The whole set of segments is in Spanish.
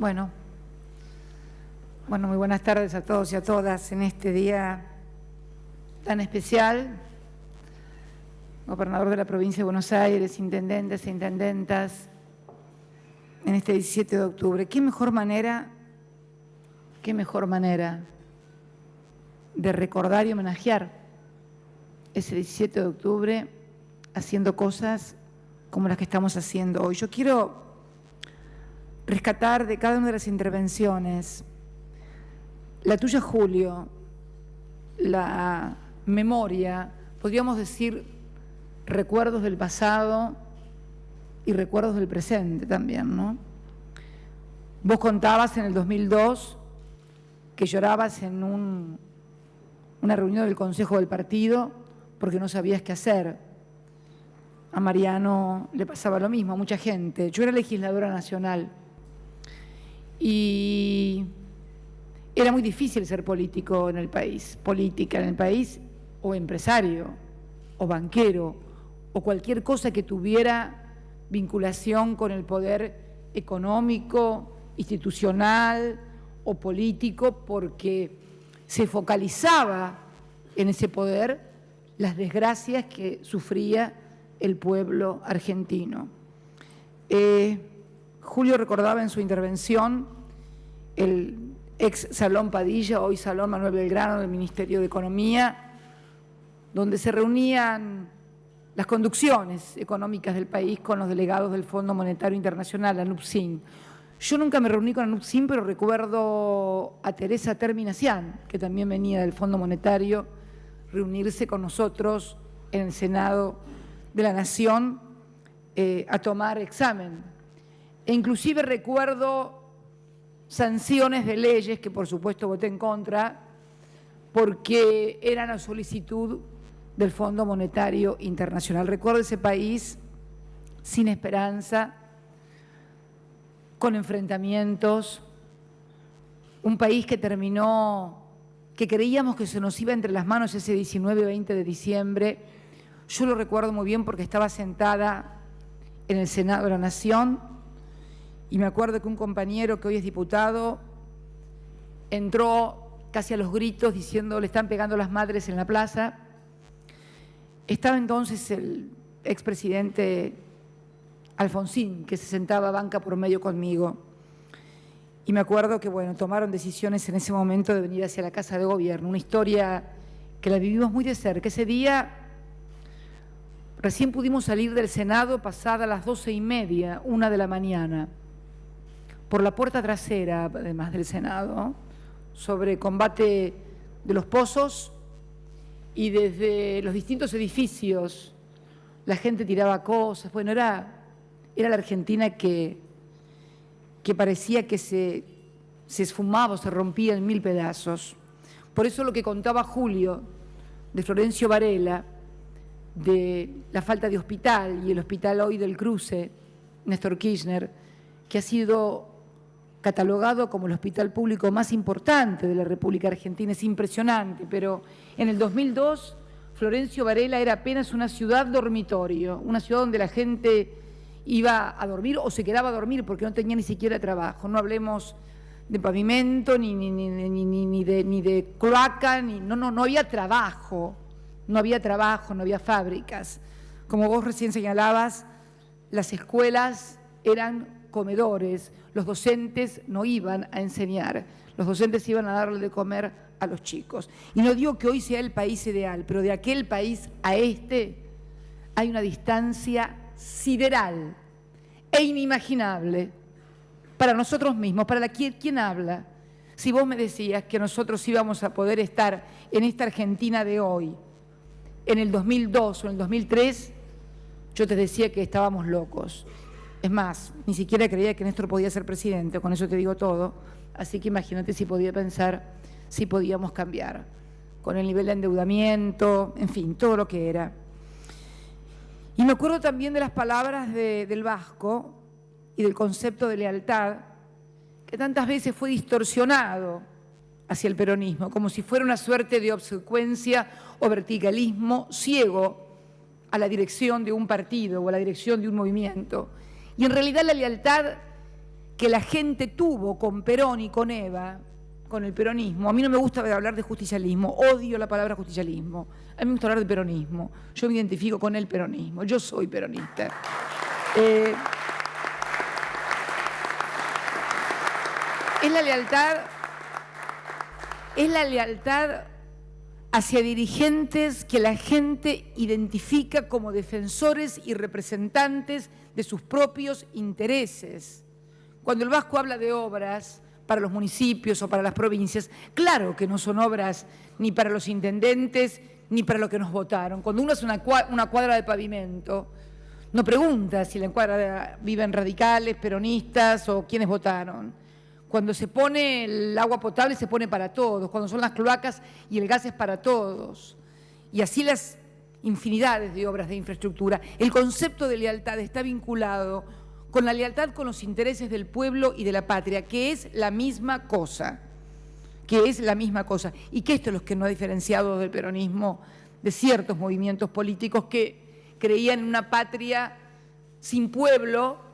Bueno, muy buenas tardes a todos y a todas en este día tan especial. Gobernador de la provincia de Buenos Aires, intendentes e intendentas, en este 17 de octubre. ¿Qué mejor manera de recordar y homenajear ese 17 de octubre haciendo cosas como las que estamos haciendo hoy? Yo quiero rescatar de cada una de las intervenciones, la tuya, Julio, la memoria, podríamos decir recuerdos del pasado y recuerdos del presente también, ¿no? Vos contabas en el 2002 que llorabas en una reunión del Consejo del Partido porque no sabías qué hacer. A Mariano le pasaba lo mismo, a mucha gente. Yo era legisladora nacional y era muy difícil ser política en el país, o empresario, o banquero, o cualquier cosa que tuviera vinculación con el poder económico, institucional o político, porque se focalizaba en ese poder las desgracias que sufría el pueblo argentino. Julio recordaba en su intervención el ex Salón Padilla, hoy Salón Manuel Belgrano del Ministerio de Economía, donde se reunían las conducciones económicas del país con los delegados del Fondo Monetario Internacional, ANUPSIN. Yo nunca me reuní con ANUPSIN, pero recuerdo a Teresa Terminacián, que también venía del Fondo Monetario, reunirse con nosotros en el Senado de la Nación a tomar examen. E inclusive recuerdo sanciones de leyes que por supuesto voté en contra porque eran a solicitud del Fondo Monetario Internacional. Recuerdo ese país sin esperanza, con enfrentamientos, un país que terminó, que creíamos que se nos iba entre las manos ese 19 y 20 de diciembre. Yo lo recuerdo muy bien porque estaba sentada en el Senado de la Nación y me acuerdo que un compañero que hoy es diputado entró casi a los gritos diciendo le están pegando las madres en la plaza. Estaba entonces el expresidente Alfonsín, que se sentaba banca por medio conmigo. Y me acuerdo que, tomaron decisiones en ese momento de venir hacia la Casa de Gobierno, una historia que la vivimos muy de cerca. Ese día recién pudimos salir del Senado pasadas las 12:30, 1 de la mañana, por la puerta trasera, además del Senado, sobre combate de los pozos, y desde los distintos edificios la gente tiraba cosas. Era la Argentina que parecía que se esfumaba o se rompía en mil pedazos. Por eso lo que contaba Julio de Florencio Varela, de la falta de hospital y el hospital hoy del Cruce, Néstor Kirchner, que ha sido catalogado como el hospital público más importante de la República Argentina, es impresionante, pero en el 2002 Florencio Varela era apenas una ciudad dormitorio, una ciudad donde la gente iba a dormir o se quedaba a dormir porque no tenía ni siquiera trabajo. No hablemos de pavimento, ni de cloaca, no había trabajo, no había fábricas. Como vos recién señalabas, las escuelas eran comedores, los docentes no iban a enseñar, los docentes iban a darle de comer a los chicos. Y no digo que hoy sea el país ideal, pero de aquel país a este hay una distancia sideral e inimaginable para nosotros mismos, para quien habla. Si vos me decías que nosotros íbamos a poder estar en esta Argentina de hoy, en el 2002 o en el 2003, yo te decía que estábamos locos. Es más, ni siquiera creía que Néstor podía ser presidente, con eso te digo todo. Así que imagínate si podía pensar si podíamos cambiar, con el nivel de endeudamiento, en fin, todo lo que era. Y me acuerdo también de las palabras del Vasco y del concepto de lealtad, que tantas veces fue distorsionado hacia el peronismo, como si fuera una suerte de obsecuencia o verticalismo ciego a la dirección de un partido o a la dirección de un movimiento. Y en realidad la lealtad que la gente tuvo con Perón y con Eva, con el peronismo. A mí no me gusta hablar de justicialismo, odio la palabra justicialismo. A mí me gusta hablar de peronismo. Yo me identifico con el peronismo, yo soy peronista. Es la lealtad hacia dirigentes que la gente identifica como defensores y representantes de sus propios intereses. Cuando el Vasco habla de obras para los municipios o para las provincias, claro que no son obras ni para los intendentes ni para los que nos votaron. Cuando uno hace una cuadra de pavimento, no pregunta si en la cuadra viven radicales, peronistas o quienes votaron. Cuando se pone el agua potable se pone para todos, cuando son las cloacas y el gas es para todos. Y así las infinidades de obras de infraestructura. El concepto de lealtad está vinculado con la lealtad con los intereses del pueblo y de la patria, que es la misma cosa, y que esto es lo que nos ha diferenciado del peronismo de ciertos movimientos políticos que creían en una patria sin pueblo,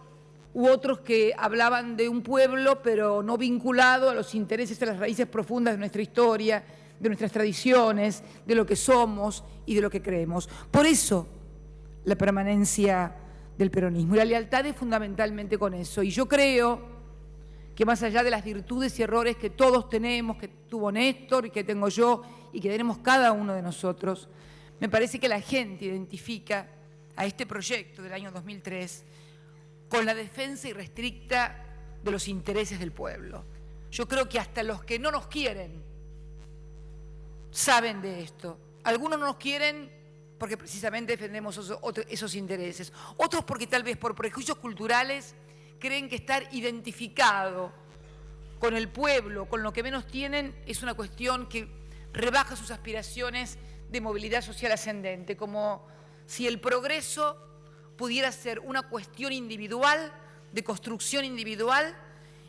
u otros que hablaban de un pueblo pero no vinculado a los intereses, a las raíces profundas de nuestra historia, de nuestras tradiciones, de lo que somos y de lo que creemos. Por eso la permanencia del peronismo. Y la lealtad es fundamentalmente con eso. Y yo creo que más allá de las virtudes y errores que todos tenemos, que tuvo Néstor y que tengo yo y que tenemos cada uno de nosotros, me parece que la gente identifica a este proyecto del año 2003 con la defensa irrestricta de los intereses del pueblo. Yo creo que hasta los que no nos quieren saben de esto. Algunos no nos quieren porque precisamente defendemos esos intereses. Otros porque tal vez por prejuicios culturales creen que estar identificado con el pueblo, con lo que menos tienen, es una cuestión que rebaja sus aspiraciones de movilidad social ascendente, como si el progreso pudiera ser una cuestión individual, de construcción individual,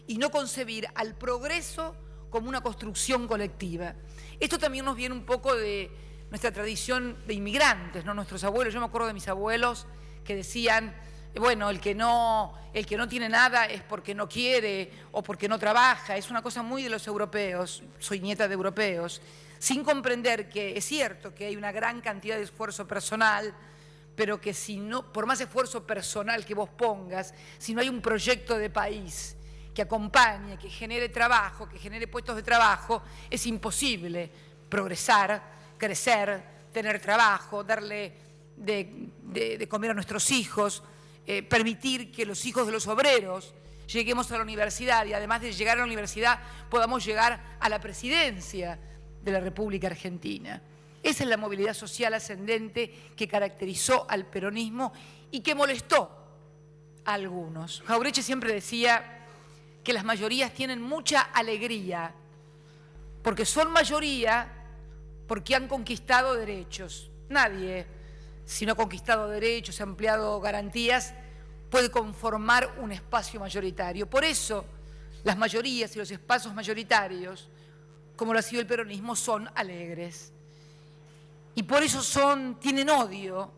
y no concebir al progreso como una construcción colectiva. Esto también nos viene un poco de nuestra tradición de inmigrantes, ¿no? Nuestros abuelos, yo me acuerdo de mis abuelos que decían, bueno, el que no tiene nada es porque no quiere o porque no trabaja, es una cosa muy de los europeos, soy nieta de europeos, sin comprender que es cierto que hay una gran cantidad de esfuerzo personal, pero que si no, por más esfuerzo personal que vos pongas, si no hay un proyecto de país que acompañe, que genere trabajo, que genere puestos de trabajo, es imposible progresar, crecer, tener trabajo, darle de comer a nuestros hijos, permitir que los hijos de los obreros lleguemos a la universidad y además de llegar a la universidad podamos llegar a la presidencia de la República Argentina. Esa es la movilidad social ascendente que caracterizó al peronismo y que molestó a algunos. Jauretche siempre decía que las mayorías tienen mucha alegría, porque son mayoría, porque han conquistado derechos. Nadie, si no ha conquistado derechos, ha ampliado garantías, puede conformar un espacio mayoritario. Por eso, las mayorías y los espacios mayoritarios, como lo ha sido el peronismo, son alegres. Y por eso tienen odio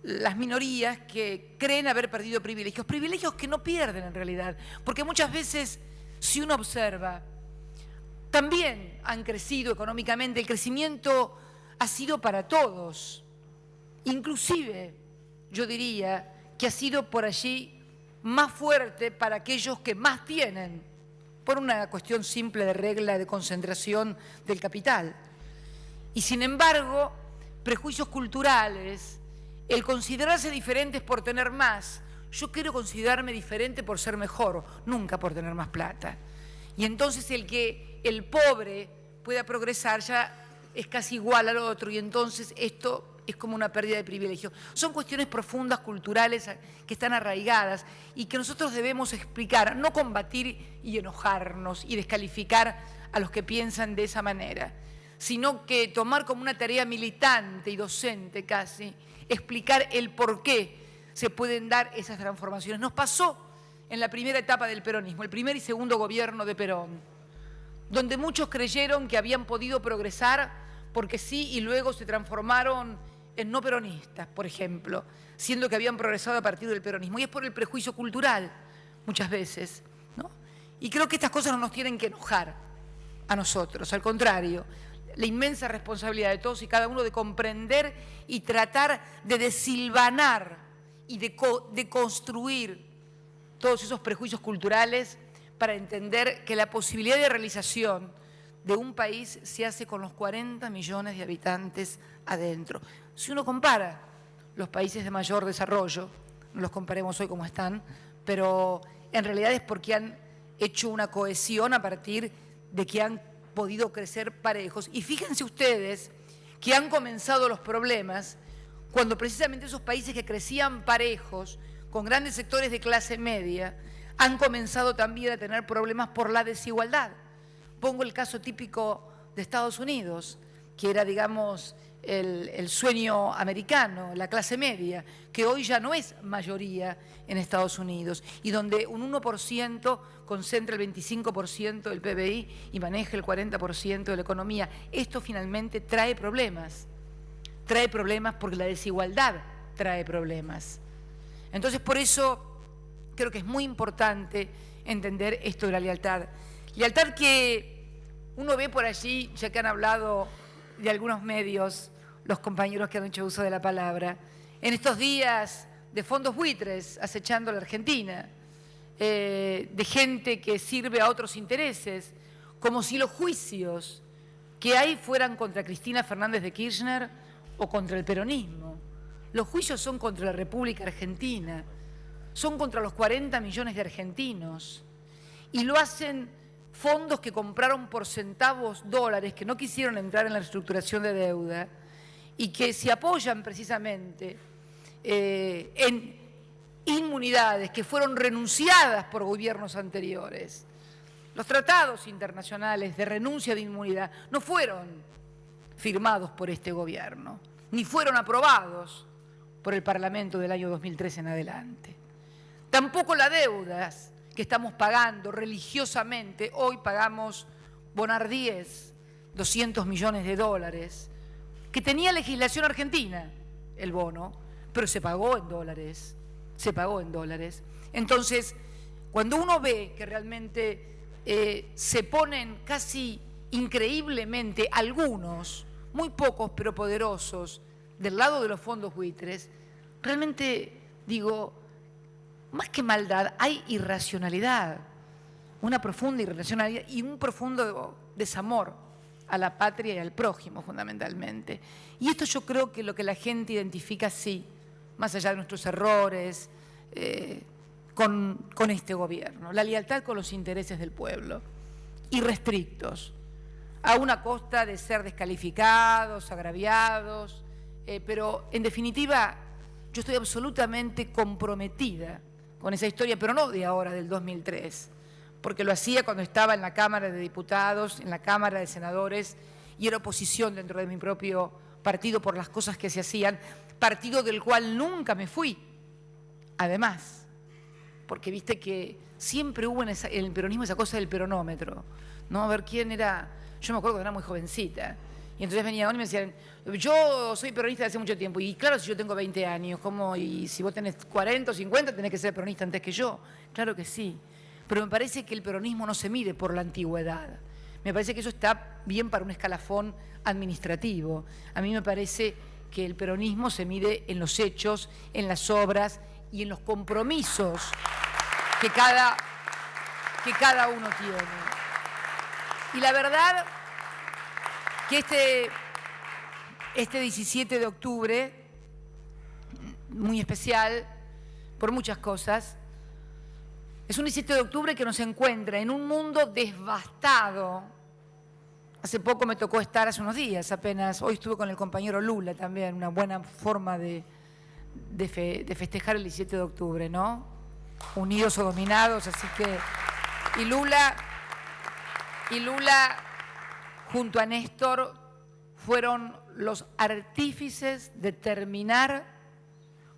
las minorías que creen haber perdido privilegios que no pierden en realidad, porque muchas veces, si uno observa, también han crecido económicamente, el crecimiento ha sido para todos, inclusive yo diría que ha sido por allí más fuerte para aquellos que más tienen, por una cuestión simple de regla de concentración del capital. Y sin embargo, prejuicios culturales, el considerarse diferentes por tener más, yo quiero considerarme diferente por ser mejor, nunca por tener más plata. Y entonces el que el pobre pueda progresar ya es casi igual al otro y entonces esto es como una pérdida de privilegio. Son cuestiones profundas, culturales, que están arraigadas y que nosotros debemos explicar, no combatir y enojarnos y descalificar a los que piensan de esa manera, sino que tomar como una tarea militante y docente casi, explicar el por qué se pueden dar esas transformaciones. Nos pasó en la primera etapa del peronismo, el primer y segundo gobierno de Perón, donde muchos creyeron que habían podido progresar porque sí y luego se transformaron en no peronistas, por ejemplo, siendo que habían progresado a partir del peronismo. Y es por el prejuicio cultural, muchas veces, Y creo que estas cosas no nos tienen que enojar a nosotros, al contrario, la inmensa responsabilidad de todos y cada uno de comprender y tratar de desilvanar y de construir todos esos prejuicios culturales para entender que la posibilidad de realización de un país se hace con los 40 millones de habitantes adentro. Si uno compara los países de mayor desarrollo, no los comparemos hoy como están, pero en realidad es porque han hecho una cohesión a partir de que han podido crecer parejos. Y fíjense ustedes que han comenzado los problemas cuando precisamente esos países que crecían parejos, con grandes sectores de clase media, han comenzado también a tener problemas por la desigualdad. Pongo el caso típico de Estados Unidos, que era, digamos, el sueño americano, la clase media, que hoy ya no es mayoría en Estados Unidos, y donde un 1% concentra el 25% del PBI y maneja el 40% de la economía. Esto finalmente trae problemas porque la desigualdad trae problemas. Entonces, por eso creo que es muy importante entender esto de la lealtad. Lealtad que uno ve por allí, ya que han hablado de algunos medios, los compañeros que han hecho uso de la palabra, en estos días de fondos buitres acechando a la Argentina, de gente que sirve a otros intereses, como si los juicios que hay fueran contra Cristina Fernández de Kirchner o contra el peronismo. Los juicios son contra la República Argentina, son contra los 40 millones de argentinos, y lo hacen fondos que compraron por centavos dólares, que no quisieron entrar en la reestructuración de deuda y que se apoyan precisamente en inmunidades que fueron renunciadas por gobiernos anteriores. Los tratados internacionales de renuncia de inmunidad no fueron firmados por este gobierno, ni fueron aprobados por el Parlamento del año 2003 en adelante. Tampoco las deudas que estamos pagando religiosamente. Hoy pagamos Bonardíes, 200 millones de dólares, que tenía legislación argentina, el bono, pero se pagó en dólares, Entonces, cuando uno ve que realmente se ponen casi increíblemente algunos, muy pocos pero poderosos, del lado de los fondos buitres, realmente digo, más que maldad, hay irracionalidad, una profunda irracionalidad y un profundo desamor a la patria y al prójimo, fundamentalmente. Y esto yo creo que lo que la gente identifica, sí, más allá de nuestros errores, con este gobierno, la lealtad con los intereses del pueblo, irrestrictos, a una costa de ser descalificados, agraviados, pero en definitiva yo estoy absolutamente comprometida con esa historia, pero no de ahora, del 2003, porque lo hacía cuando estaba en la Cámara de Diputados, en la Cámara de Senadores, y era oposición dentro de mi propio partido por las cosas que se hacían, partido del cual nunca me fui, además, porque viste que siempre hubo en el peronismo esa cosa del peronómetro, ¿no? A ver quién era, yo me acuerdo que era muy jovencita, y entonces venía uno y me decían, yo soy peronista desde hace mucho tiempo, y claro, si yo tengo 20 años, ¿cómo? Y si vos tenés 40 o 50, tenés que ser peronista antes que yo. Claro que sí, pero me parece que el peronismo no se mide por la antigüedad. Me parece que eso está bien para un escalafón administrativo. A mí me parece que el peronismo se mide en los hechos, en las obras y en los compromisos que cada uno tiene. Y la verdad que este 17 de octubre, muy especial por muchas cosas, es un 17 de octubre que nos encuentra en un mundo devastado. Hace poco me tocó estar, hace unos días apenas, hoy estuve con el compañero Lula también, una buena forma de festejar el 17 de octubre, ¿no? Unidos o dominados, así que... Y Lula junto a Néstor fueron los artífices de terminar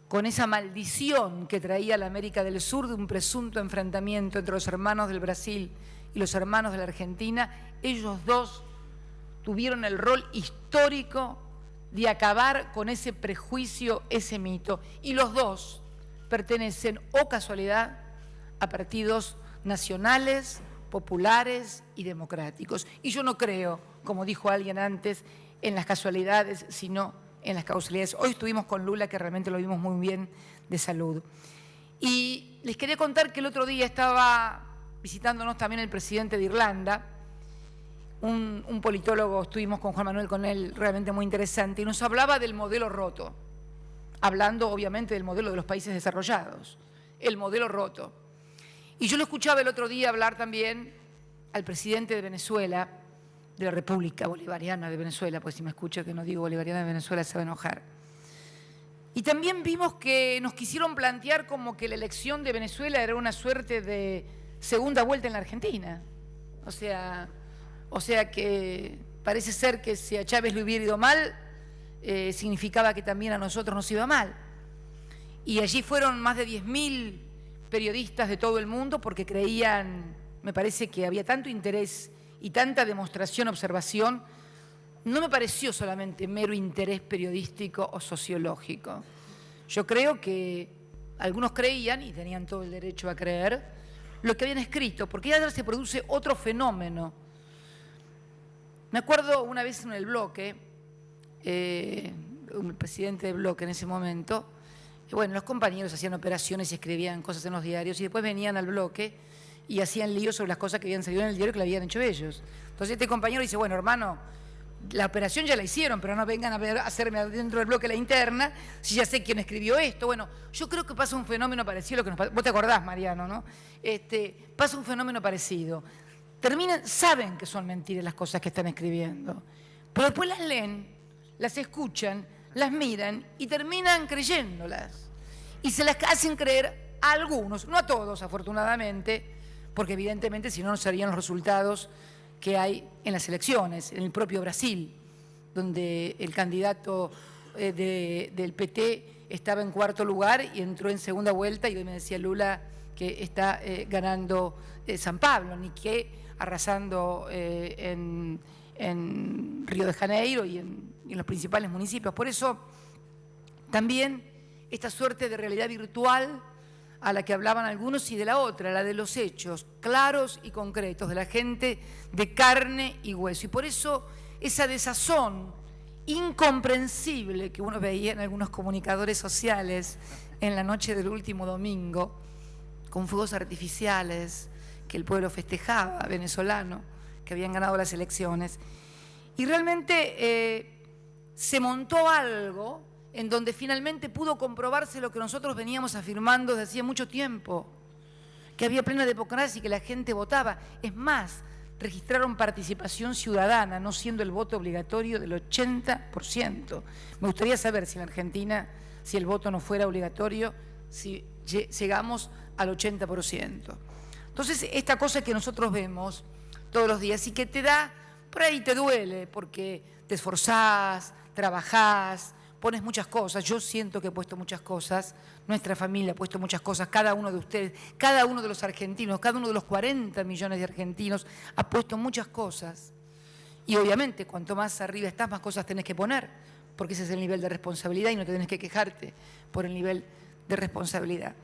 con esa maldición que traía la América del Sur de un presunto enfrentamiento entre los hermanos del Brasil y los hermanos de la Argentina. Ellos dos tuvieron el rol histórico de acabar con ese prejuicio, ese mito. Y los dos pertenecen, o casualidad, a partidos nacionales populares y democráticos. Y yo no creo, como dijo alguien antes, en las casualidades, sino en las causalidades. Hoy estuvimos con Lula, que realmente lo vimos muy bien de salud. Y les quería contar que el otro día estaba visitándonos también el presidente de Irlanda, un politólogo, estuvimos con Juan Manuel, con él, realmente muy interesante, y nos hablaba del modelo roto, hablando obviamente del modelo de los países desarrollados, el modelo roto. Y yo lo escuchaba el otro día hablar también al presidente de Venezuela, de la República Bolivariana de Venezuela, pues si me escucha que no digo bolivariana de Venezuela se va a enojar. Y también vimos que nos quisieron plantear como que la elección de Venezuela era una suerte de segunda vuelta en la Argentina. O sea que parece ser que si a Chávez le hubiera ido mal, significaba que también a nosotros nos iba mal. Y allí fueron más de 10.000 periodistas de todo el mundo porque creían, me parece que había tanto interés y tanta demostración, observación, no me pareció solamente mero interés periodístico o sociológico. Yo creo que algunos creían, y tenían todo el derecho a creer, lo que habían escrito, porque ya se produce otro fenómeno. Me acuerdo una vez en el Bloque, un presidente del Bloque en ese momento, bueno, los compañeros hacían operaciones y escribían cosas en los diarios y después venían al Bloque y hacían líos sobre las cosas que habían salido en el diario que le habían hecho ellos. Entonces este compañero dice, bueno, hermano, la operación ya la hicieron, pero no vengan a hacerme dentro del bloque la interna, si ya sé quién escribió esto. Bueno, yo creo que pasa un fenómeno parecido a lo que nos pasa. Vos te acordás, Mariano, ¿no? Pasa un fenómeno parecido. Saben que son mentiras las cosas que están escribiendo, pero después las leen, las escuchan, las miran y terminan creyéndolas. Y se las hacen creer a algunos, no a todos, afortunadamente, porque evidentemente si no, no serían los resultados que hay en las elecciones, en el propio Brasil, donde el candidato del PT estaba en cuarto lugar y entró en segunda vuelta, y hoy me decía Lula que está ganando San Pablo, ni que arrasando en Río de Janeiro y en los principales municipios. Por eso también esta suerte de realidad virtual a la que hablaban algunos y de la otra, la de los hechos claros y concretos, de la gente de carne y hueso. Y por eso esa desazón incomprensible que uno veía en algunos comunicadores sociales en la noche del último domingo, con fuegos artificiales que el pueblo festejaba, venezolano, que habían ganado las elecciones. Y realmente se montó algo en donde finalmente pudo comprobarse lo que nosotros veníamos afirmando desde hacía mucho tiempo, que había plena democracia y que la gente votaba. Es más, registraron participación ciudadana, no siendo el voto obligatorio del 80%. Me gustaría saber si en Argentina, si el voto no fuera obligatorio, si llegamos al 80%. Entonces, esta cosa que nosotros vemos todos los días y que te da, por ahí te duele, porque te esforzás, trabajás, pones muchas cosas. Yo siento que he puesto muchas cosas, nuestra familia ha puesto muchas cosas, cada uno de ustedes, cada uno de los argentinos, cada uno de los 40 millones de argentinos ha puesto muchas cosas. Y obviamente, cuanto más arriba estás, más cosas tenés que poner, porque ese es el nivel de responsabilidad y no tenés que quejarte por el nivel de responsabilidad.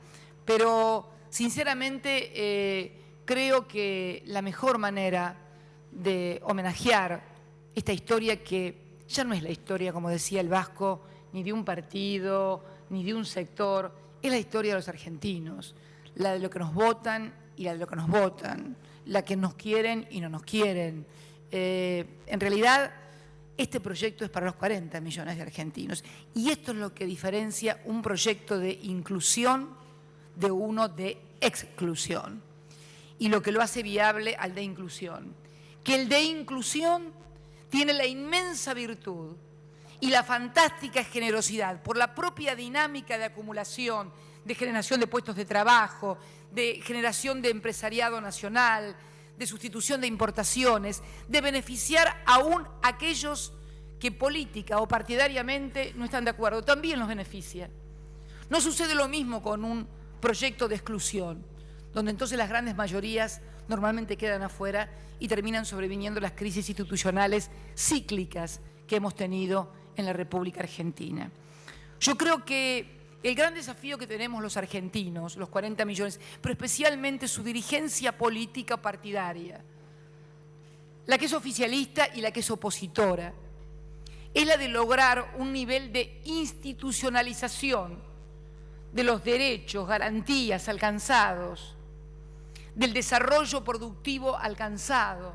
Pero, sinceramente, creo que la mejor manera de homenajear esta historia, que ya no es la historia, como decía el Vasco, ni de un partido, ni de un sector, es la historia de los argentinos, la de lo que nos votan y la de lo que nos votan, la que nos quieren y no nos quieren. En realidad, este proyecto es para los 40 millones de argentinos, y esto es lo que diferencia un proyecto de inclusión de uno de exclusión, y lo que lo hace viable al de inclusión. Que el de inclusión tiene la inmensa virtud y la fantástica generosidad por la propia dinámica de acumulación, de generación de puestos de trabajo, de generación de empresariado nacional, de sustitución de importaciones, de beneficiar aún a aquellos que política o partidariamente no están de acuerdo, también los beneficia. No sucede lo mismo con un proyecto de exclusión, donde entonces las grandes mayorías normalmente quedan afuera y terminan sobreviniendo las crisis institucionales cíclicas que hemos tenido en la República Argentina. Yo creo que el gran desafío que tenemos los argentinos, los 40 millones, pero especialmente su dirigencia política partidaria, la que es oficialista y la que es opositora, es la de lograr un nivel de institucionalización de los derechos, garantías alcanzados, del desarrollo productivo alcanzado.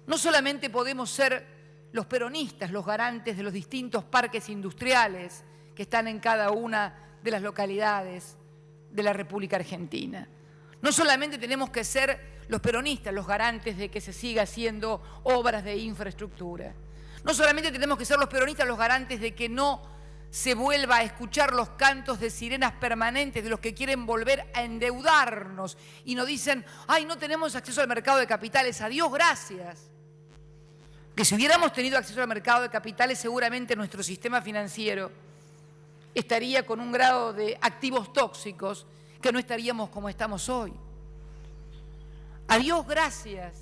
No solamente podemos ser los peronistas, los garantes de los distintos parques industriales que están en cada una de las localidades de la República Argentina. No solamente tenemos que ser los peronistas los garantes de que se siga haciendo obras de infraestructura. No solamente tenemos que ser los peronistas los garantes de que no se vuelva a escuchar los cantos de sirenas permanentes de los que quieren volver a endeudarnos y nos dicen, ay, no tenemos acceso al mercado de capitales, adiós, gracias. Que si hubiéramos tenido acceso al mercado de capitales, seguramente nuestro sistema financiero estaría con un grado de activos tóxicos que no estaríamos como estamos hoy. Adiós, gracias,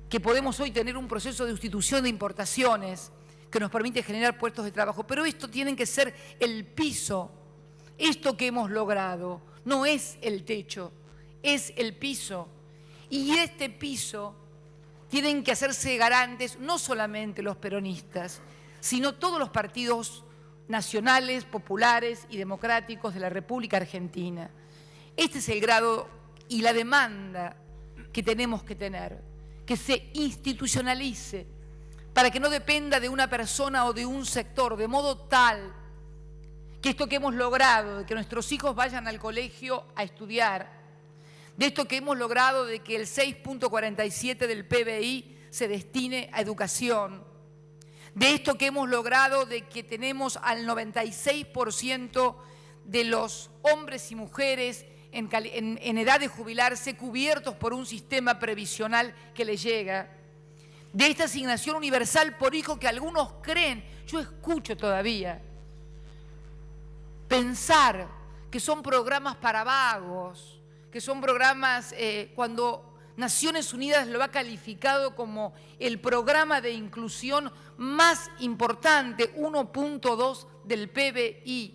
que podemos hoy tener un proceso de sustitución de importaciones que nos permite generar puestos de trabajo. Pero esto tiene que ser el piso. Esto que hemos logrado no es el techo, es el piso. Y este piso tienen que hacerse garantes no solamente los peronistas, sino todos los partidos nacionales, populares y democráticos de la República Argentina. Este es el grado y la demanda que tenemos que tener, que se institucionalice para que no dependa de una persona o de un sector, de modo tal que esto que hemos logrado, de que nuestros hijos vayan al colegio a estudiar, de esto que hemos logrado de que el 6.47 del PBI se destine a educación, de esto que hemos logrado de que tenemos al 96% de los hombres y mujeres en edad de jubilarse cubiertos por un sistema previsional que les llega, de esta asignación universal por hijo que algunos creen, yo escucho todavía, pensar que son programas para vagos, que son programas cuando Naciones Unidas lo ha calificado como el programa de inclusión más importante, 1.2 del PBI.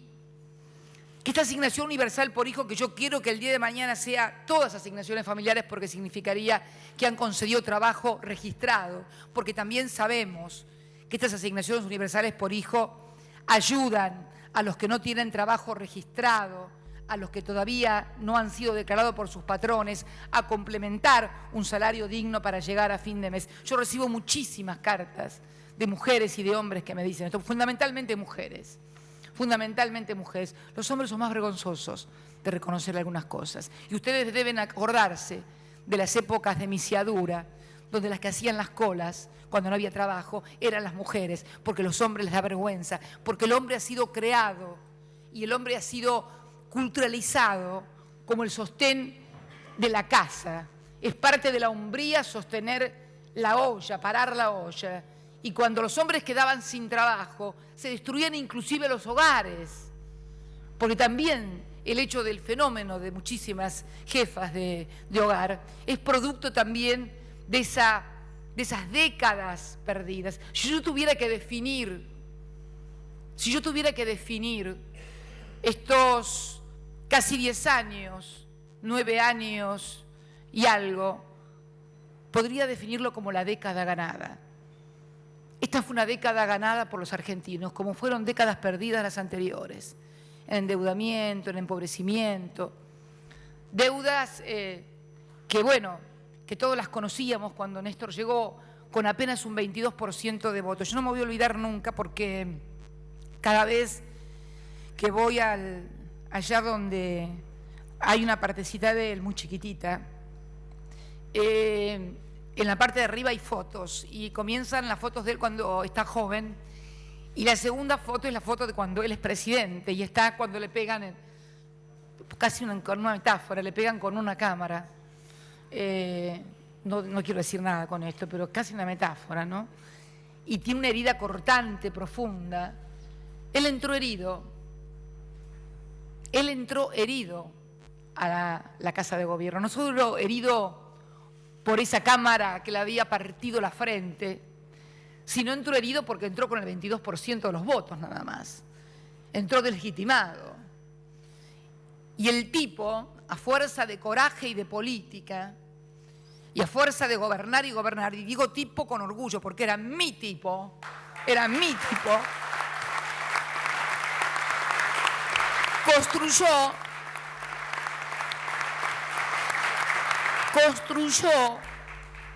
Que esta asignación universal por hijo, que yo quiero que el día de mañana sea todas asignaciones familiares porque significaría que han concedido trabajo registrado, porque también sabemos que estas asignaciones universales por hijo ayudan a los que no tienen trabajo registrado, a los que todavía no han sido declarados por sus patrones, a complementar un salario digno para llegar a fin de mes. Yo recibo muchísimas cartas de mujeres y de hombres que me dicen esto, fundamentalmente mujeres. Fundamentalmente mujeres. Los hombres son más vergonzosos de reconocer algunas cosas. Y ustedes deben acordarse de las épocas de misiadura, donde las que hacían las colas cuando no había trabajo eran las mujeres, porque a los hombres les da vergüenza, porque el hombre ha sido creado y el hombre ha sido culturalizado como el sostén de la casa. Es parte de la hombría sostener la olla, parar la olla. Y cuando los hombres quedaban sin trabajo, se destruían inclusive los hogares. Porque también el hecho del fenómeno de muchísimas jefas de hogar es producto también de esas décadas perdidas. Si yo tuviera que definir estos casi 10 años, 9 años y algo, podría definirlo como la década ganada. Esta fue una década ganada por los argentinos, como fueron décadas perdidas las anteriores, en endeudamiento, en empobrecimiento, deudas que todos las conocíamos cuando Néstor llegó con apenas un 22% de votos. Yo no me voy a olvidar nunca porque cada vez que voy allá donde hay una partecita de él muy chiquitita, en la parte de arriba hay fotos y comienzan las fotos de él cuando está joven y la segunda foto es la foto de cuando él es presidente y está cuando le pegan, casi con una metáfora, le pegan con una cámara. No quiero decir nada con esto, pero casi una metáfora, ¿no? Y tiene una herida cortante, profunda. Él entró herido a la Casa de Gobierno, no solo herido por esa cámara que le había partido la frente, sino entró herido porque entró con el 22% de los votos nada más. entró deslegitimado. Y el tipo, a fuerza de coraje y de política, y a fuerza de gobernar y gobernar, y digo tipo con orgullo porque era mi tipo, construyó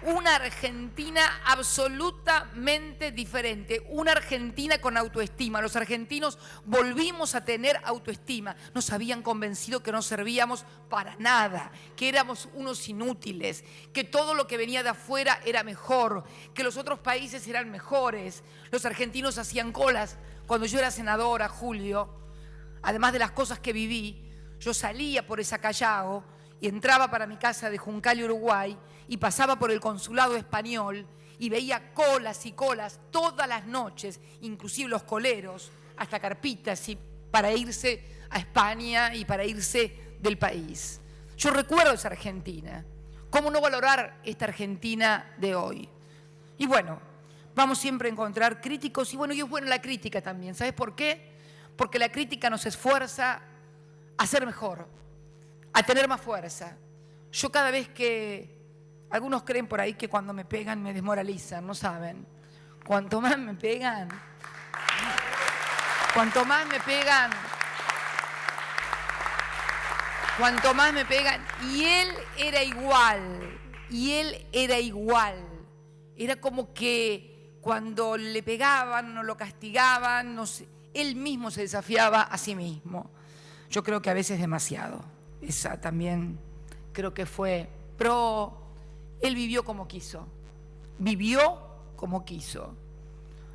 una Argentina absolutamente diferente, una Argentina con autoestima. Los argentinos volvimos a tener autoestima. Nos habían convencido que no servíamos para nada, que éramos unos inútiles, que todo lo que venía de afuera era mejor, que los otros países eran mejores. Los argentinos hacían colas. Cuando yo era senadora, Julio, además de las cosas que viví, yo salía por esa Callao y entraba para mi casa de Juncal, Uruguay, y pasaba por el consulado español y veía colas y colas todas las noches, inclusive los coleros, hasta carpitas, y para irse a España y para irse del país. Yo recuerdo esa Argentina. ¿Cómo no valorar esta Argentina de hoy? Y bueno, vamos siempre a encontrar críticos, y bueno, y es buena la crítica también. ¿Sabes por qué? Porque la crítica nos esfuerza a ser mejor, a tener más fuerza. Yo cada vez que... Algunos creen por ahí que cuando me pegan me desmoralizan, no saben. Cuanto más me pegan, y él era igual. Era como que cuando le pegaban o lo castigaban, no sé, él mismo se desafiaba a sí mismo. Yo creo que a veces demasiado. Esa también creo que fue. Pero él vivió como quiso.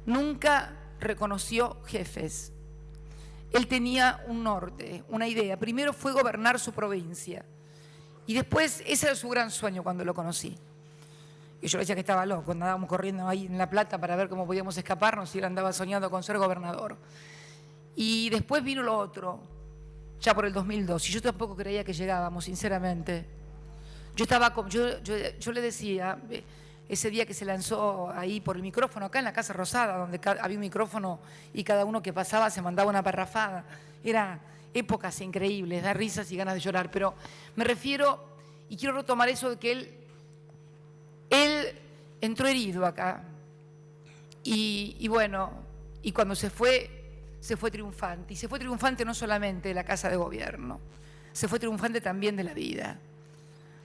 Nunca reconoció jefes. Él tenía un norte, una idea. Primero fue gobernar su provincia. Y después, ese era su gran sueño cuando lo conocí. Y yo le decía que estaba loco, andábamos corriendo ahí en La Plata para ver cómo podíamos escaparnos, y él andaba soñando con ser gobernador. Y después vino lo otro, ya por el 2002, y yo tampoco creía que llegábamos, sinceramente. Yo le decía, ese día que se lanzó ahí por el micrófono, acá en la Casa Rosada, donde había un micrófono y cada uno que pasaba se mandaba una parrafada. Eran épocas increíbles, da risas y ganas de llorar, pero me refiero, y quiero retomar eso de que él entró herido acá. Y bueno, y cuando se fue triunfante. Y se fue triunfante no solamente de la Casa de Gobierno, se fue triunfante también de la vida.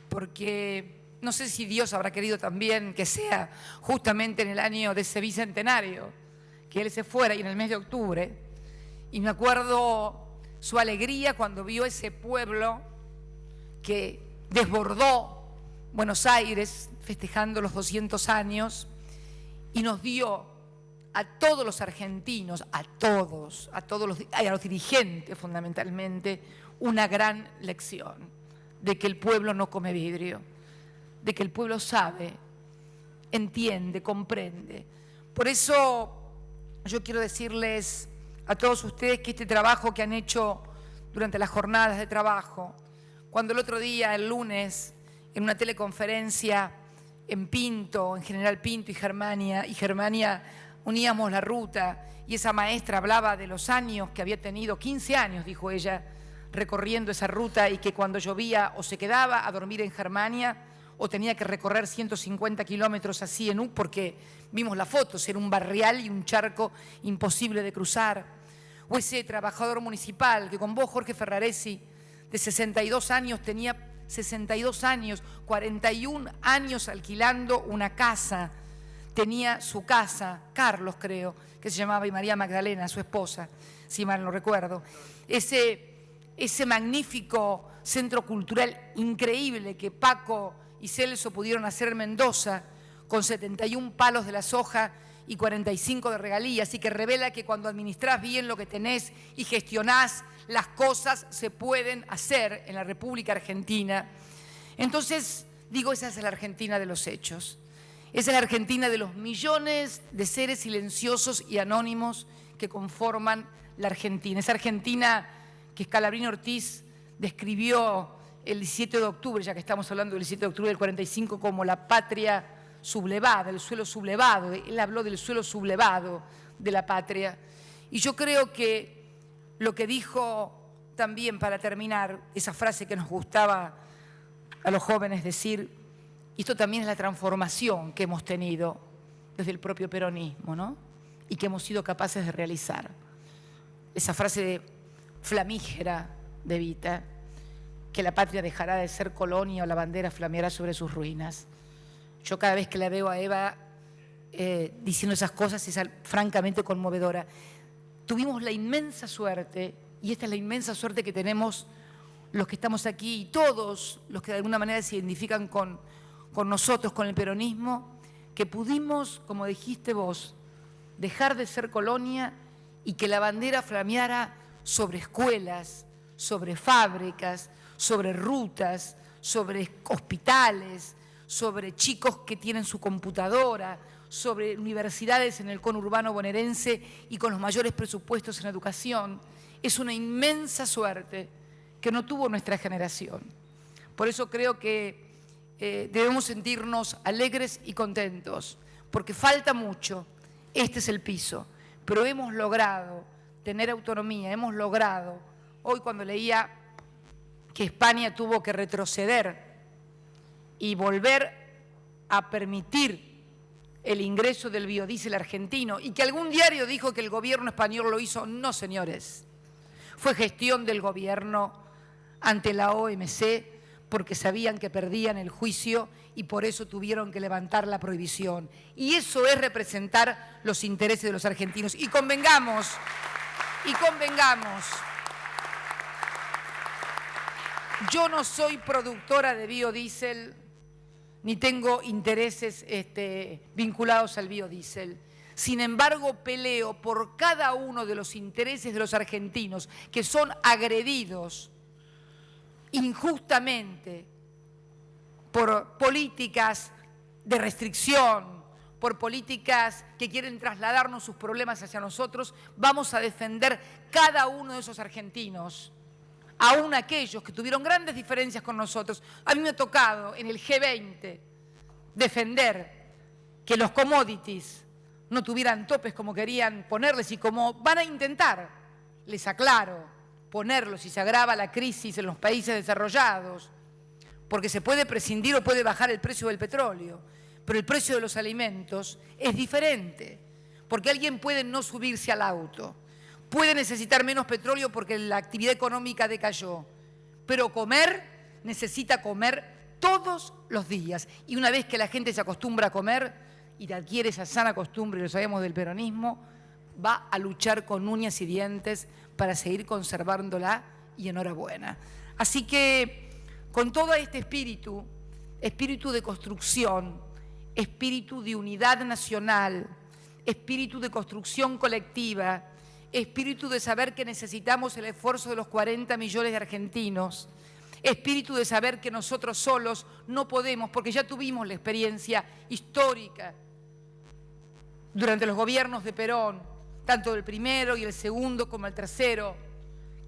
Porque no sé si Dios habrá querido también que sea justamente en el año de ese bicentenario que él se fuera, y en el mes de octubre. Y me acuerdo su alegría cuando vio ese pueblo que desbordó Buenos Aires festejando los 200 años y nos dio a todos los argentinos, a los dirigentes fundamentalmente, una gran lección de que el pueblo no come vidrio, de que el pueblo sabe, entiende, comprende. Por eso yo quiero decirles a todos ustedes que este trabajo que han hecho durante las jornadas de trabajo, cuando el otro día, el lunes, en una teleconferencia en Pinto, en General Pinto y Germania, uníamos la ruta, y esa maestra hablaba de los años que había tenido, 15 años, dijo ella, recorriendo esa ruta, y que cuando llovía o se quedaba a dormir en Germania o tenía que recorrer 150 kilómetros así en porque vimos las fotos, era un barrial y un charco imposible de cruzar. O ese trabajador municipal que con vos, Jorge Ferraresi, de 62 años, tenía 62 años, 41 años alquilando una casa. Tenía su casa, Carlos creo, que se llamaba, y María Magdalena, su esposa, si mal no recuerdo. Ese magnífico centro cultural increíble que Paco y Celso pudieron hacer en Mendoza, con 71 palos de la soja y 45 de regalías, y que revela que cuando administrás bien lo que tenés y gestionás, las cosas se pueden hacer en la República Argentina. Entonces, digo, esa es la Argentina de los hechos. Esa es la Argentina de los millones de seres silenciosos y anónimos que conforman la Argentina. Esa Argentina que Scalabrini Ortiz describió el 17 de octubre, ya que estamos hablando del 17 de octubre del 45, como la patria sublevada, el suelo sublevado. Él habló del suelo sublevado de la patria. Y yo creo que lo que dijo también, para terminar, esa frase que nos gustaba a los jóvenes decir, y esto también es la transformación que hemos tenido desde el propio peronismo, ¿no? Y que hemos sido capaces de realizar. Esa frase flamígera de Evita, que la patria dejará de ser colonia o la bandera flameará sobre sus ruinas. Yo cada vez que la veo a Eva diciendo esas cosas es francamente conmovedora. Tuvimos la inmensa suerte, y esta es la inmensa suerte que tenemos los que estamos aquí y todos los que de alguna manera se identifican con nosotros, con el peronismo, que pudimos, como dijiste vos, dejar de ser colonia y que la bandera flameara sobre escuelas, sobre fábricas, sobre rutas, sobre hospitales, sobre chicos que tienen su computadora, sobre universidades en el conurbano bonaerense y con los mayores presupuestos en educación. Es una inmensa suerte que no tuvo nuestra generación. Por eso creo que debemos sentirnos alegres y contentos, porque falta mucho, este es el piso, pero hemos logrado tener autonomía, hemos logrado, hoy cuando leía que España tuvo que retroceder y volver a permitir el ingreso del biodiesel argentino, y que algún diario dijo que el gobierno español lo hizo, no señores, fue gestión del gobierno ante la OMC, porque sabían que perdían el juicio y por eso tuvieron que levantar la prohibición. Y eso es representar los intereses de los argentinos. Y convengamos, yo no soy productora de biodiesel, ni tengo intereses vinculados al biodiesel. Sin embargo, peleo por cada uno de los intereses de los argentinos que son agredidos injustamente por políticas de restricción, por políticas que quieren trasladarnos sus problemas hacia nosotros. Vamos a defender cada uno de esos argentinos, aún aquellos que tuvieron grandes diferencias con nosotros. A mí me ha tocado en el G20 defender que los commodities no tuvieran topes como querían ponerles y como van a intentar, les aclaro, ponerlos si se agrava la crisis en los países desarrollados, porque se puede prescindir o puede bajar el precio del petróleo, pero el precio de los alimentos es diferente, porque alguien puede no subirse al auto, puede necesitar menos petróleo porque la actividad económica decayó, pero necesita comer todos los días. Y una vez que la gente se acostumbra a comer y adquiere esa sana costumbre, lo sabemos del peronismo, va a luchar con uñas y dientes para seguir conservándola, y enhorabuena. Así que con todo este espíritu de construcción, espíritu de unidad nacional, espíritu de construcción colectiva, espíritu de saber que necesitamos el esfuerzo de los 40 millones de argentinos, espíritu de saber que nosotros solos no podemos, porque ya tuvimos la experiencia histórica durante los gobiernos de Perón, tanto el primero y el segundo como el tercero,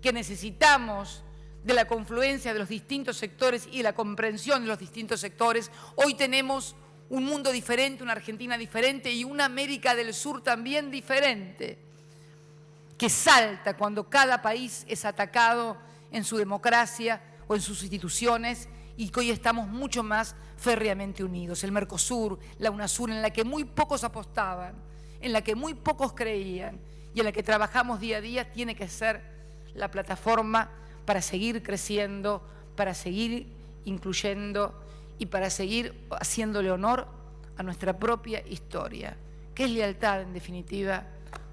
que necesitamos de la confluencia de los distintos sectores y de la comprensión de los distintos sectores. Hoy tenemos un mundo diferente, una Argentina diferente y una América del Sur también diferente, que salta cuando cada país es atacado en su democracia o en sus instituciones, y que hoy estamos mucho más férreamente unidos. El Mercosur, la UNASUR, en la que muy pocos apostaban, en la que muy pocos creían y en la que trabajamos día a día, tiene que ser la plataforma para seguir creciendo, para seguir incluyendo y para seguir haciéndole honor a nuestra propia historia, que es lealtad, en definitiva,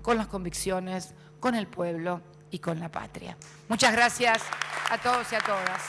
con las convicciones, con el pueblo y con la patria. Muchas gracias a todos y a todas.